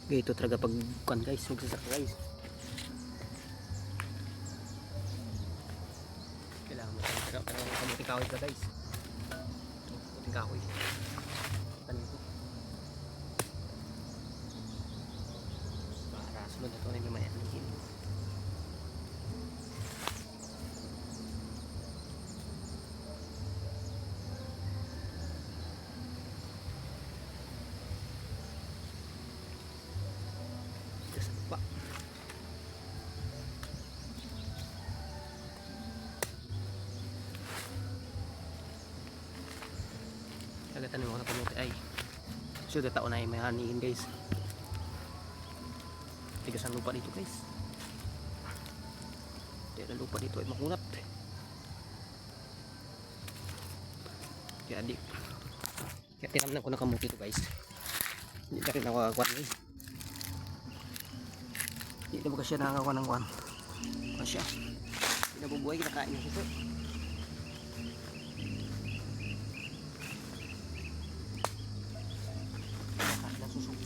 Ganito talaga pag kan guys, magsasaka guys. Kailangan mo talaga kamuting kahoy ka guys. Ito, kamuting kahoy. Tanim ko. Para sunod na ito na yung may anihin. Pa. Tagatanim ako na kamuti ay sudah taon na ay may hanihin guys. Tigas ang lupa dito guys. Dahil ang lupa dito ay makunat. Kaya tinamnan ko na kamuti ito guys. Hindi na rin nakakakuan guys. Hindi na ba siya nakakakuha ng kuhan? Kuha siya. Hindi nabubuhay, kinakain na siya. Kinakain na susok.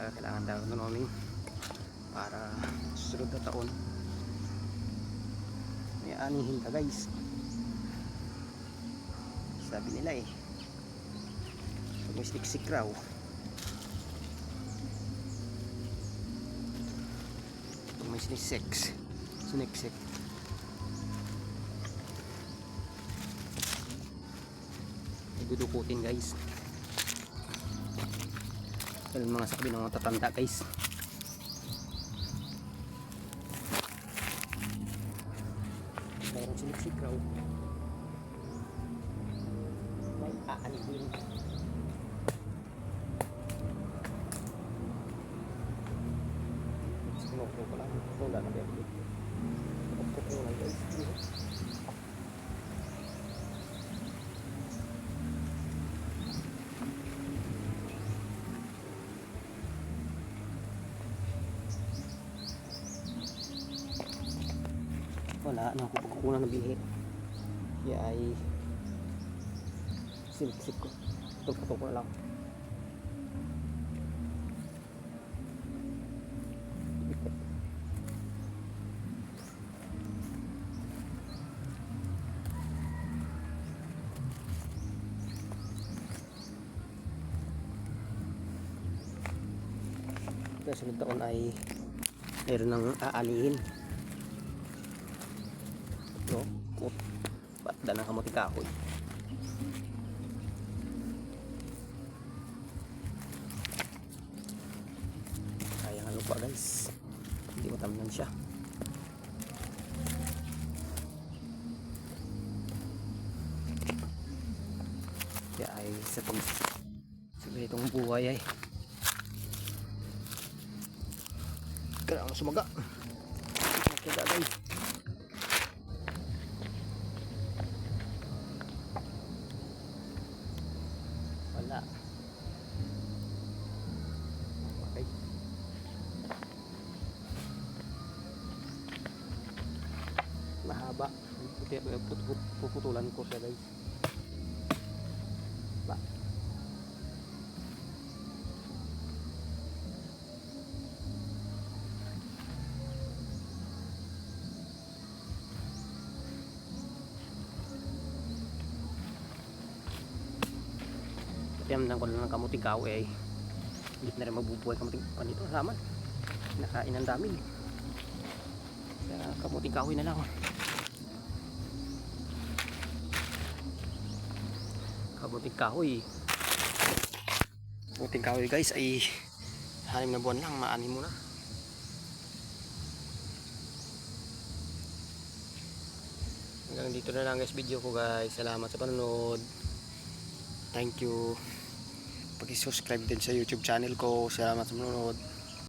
Kailangan daw ito namin para susunod na taon may anihin ka guys. Sabi nila eh pag may siksik raw pag may siniksik idudukutin guys. Yung mga sabi ng mga tatanda guys. Mayroong siniksik raw. May aanihin. Sinokro ko lang. Wala na ba yun? Sinokro ko lang guys. Wala na ako pagkukunan ng bihi. Kaya ay siniksik ko. Ito ko na lang. Kaya sunod taon ay mayroon ng aanihin. No, ba't na ng kamuting kahoy? Sayang ang lupa guys, hindi matamnan siya. Kaya ay sa ganitong buhay ay kailangan sumaga. Kaya guys, wala. Okay. Mahaba. Puputulan ko siya guys. Ba. Tiyamnan ko lang ng kamuting kahoy ay hindi na rin mabubuhay kamuting panito halaman. Nakain ang dami. Kaya kamuting kahoy na lang. Kamuting kahoy. Kamuting kahoy guys ay 6 na buwan lang maanim mo na. Hanggang dito na lang guys video ko guys. Salamat sa panonood. Thank you. Paki-subscribe din sa YouTube channel ko. Salamat sa manonood.